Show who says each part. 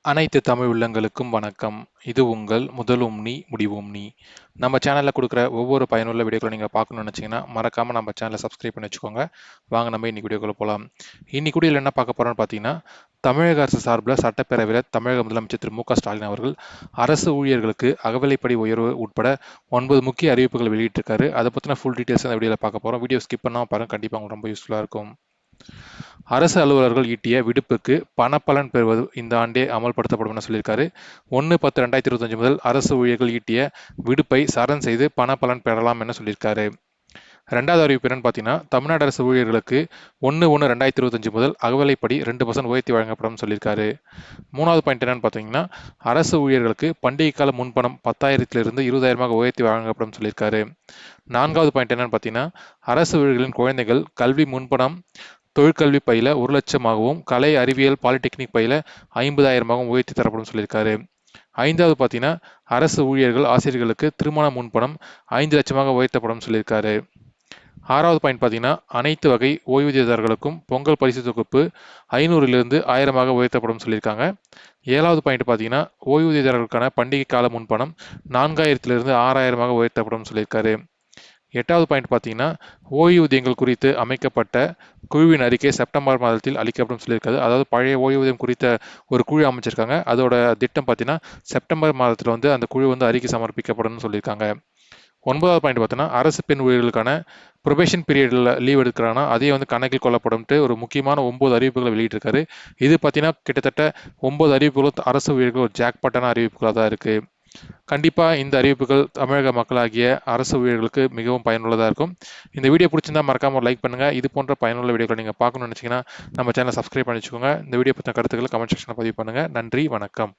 Speaker 1: அனைத்து தமிழ் உள்ளங்களுக்கும் வணக்கம். இது உங்கள் முதலும் நீ முடிவும் நீ. நம்ம சேனலில் கொடுக்குற ஒவ்வொரு பயனுள்ள வீடியோக்களை நீங்கள் பார்க்கணும்னு நினச்சிங்கன்னா மறக்காமல் நம்ம சேனலை சப்ஸ்கிரைப் பண்ணி வச்சுக்கோங்க. வாங்க நம்ம இன்னைக்கு வீடியோக்குள்ள போகலாம். இன்னைக்கு வீடியோவில் என்ன பார்க்க போகிறோம்னு பார்த்தீங்கன்னா, தமிழக அரசு சார்பில் சட்டப்பேரவையில் தமிழக முதலமைச்சர் திரு மு.க.ஸ்டாலின் அவர்கள் அரசு ஊழியர்களுக்கு அகவிலைப்படி உயர்வு உட்பட 9 முக்கிய அறிவிப்புகள் வெளியிட்டிருக்காரு. அதை பற்றின ஃபுல் டீட்டெயில்ஸ் இந்த வீடியோவில் பார்க்க போகிறோம். வீடியோ ஸ்கிப் பண்ணாமல் பாருங்கள், கண்டிப்பாக உங்களுக்கு ரொம்ப யூஸ்ஃபுல்லாக இருக்கும். அரசு அலுவலர்கள் ஈட்டிய விடுப்புக்கு பணப்பலன் பெறுவது இந்த ஆண்டே அமல்படுத்தப்படும் என சொல்லியிருக்காரு. 1/10/2025 முதல் அரசு ஊழியர்கள் ஈட்டிய விடுப்பை சரண் செய்து பணப்பலன் பெறலாம் என சொல்லியிருக்காரு. ரெண்டாவது அறிவிப்பு என்னன்னு பார்த்தீங்கன்னா, தமிழ்நாடு அரசு ஊழியர்களுக்கு 1/1/2025 முதல் அகவிலைப்படி 2% உயர்த்தி வழங்கப்படும் சொல்லியிருக்காரு. மூணாவது பாயிண்ட் என்னன்னு பார்த்தீங்கன்னா, அரசு ஊழியர்களுக்கு பண்டிகை கால முன்பணம் 10,000 20,000 உயர்த்தி வழங்கப்படும் சொல்லியிருக்காரு. நான்காவது பாயிண்ட் என்னன்னு பார்த்தீங்கன்னா, அரசு ஊழியர்களின் குழந்தைகள் கல்வி முன்பணம் தொழிற்கல்வி பயில 1,00,000 கலை அறிவியல் பாலிடெக்னிக் பயில 50,000 உயர்த்தி தரப்படும் சொல்லியிருக்காரு. ஐந்தாவது பார்த்தீங்கன்னா, அரசு ஊழியர்கள் ஆசிரியர்களுக்கு திருமண முன்பணம் 5,00,000 உயர்த்தப்படும் சொல்லியிருக்காரு. ஆறாவது பாயிண்ட் பார்த்தீங்கன்னா, அனைத்து வகை ஓய்வூதியதாரர்களுக்கும் பொங்கல் பரிசு தொகுப்பு 500 1000 உயர்த்தப்படும் சொல்லியிருக்காங்க. ஏழாவது பாயிண்ட் பார்த்தீங்கன்னா, ஓய்வூதியதாரர்களுக்கான பண்டிகை கால முன்பணம் 4,000 6,000 உயர்த்தப்படும் சொல்லியிருக்காரு. எட்டாவது பாயிண்ட் பார்த்தீங்கன்னா, ஓய்வூதியங்கள் குறித்து அமைக்கப்பட்ட குழுவின் அறிக்கை செப்டம்பர் மாதத்தில் அளிக்கப்படும் சொல்லியிருக்காது. அதாவது பழைய ஓய்வூதியம் குறித்த ஒரு குழு அமைச்சிருக்காங்க. அதோட திட்டம் பார்த்தீங்கன்னா, செப்டம்பர் மாதத்தில் அந்த குழு அறிக்கை சமர்ப்பிக்கப்படும் சொல்லியிருக்காங்க. ஒன்பதாவது பாயிண்ட் பார்த்தீங்கன்னா, அரசு பெண் ஊழியர்களுக்கான ப்ரொபேஷன் பீரியடில் லீவ் எடுக்கிறாங்கன்னா அதையும் கணக்கில் கொள்ளப்படும்ட்டு ஒரு முக்கியமான 9 அறிவிப்புகளை வெளியிட்டிருக்காரு. இது பார்த்தீங்கன்னா கிட்டத்தட்ட 9 அறிவிப்புகளும் அரசு ஊழியர்கள் ஒரு ஜாக்பாட்டான அறிவிப்புகளாக தான் இருக்குது. கண்டிப்பாக இந்த அறிவிப்புகள் தமிழக மக்களாகிய அரசு ஊழியர்களுக்கு மிகவும் பயனுள்ளதாக இருக்கும். இந்த வீடியோ பிடிச்சிருந்தா மறக்காம ஒரு லைக் பண்ணுங்கள். இது போன்ற பயனுள்ள வீடியோக்களை நீங்கள் பார்க்கணும்னு நினச்சிங்கன்னா நம்ம சேனலை சப்ஸ்கிரைப் பண்ணி வச்சுக்கோங்க. இந்த வீடியோ பற்றின கருத்துக்களை கமெண்ட் செக்ஷனில் பதிவு பண்ணுங்கள். நன்றி, வணக்கம்.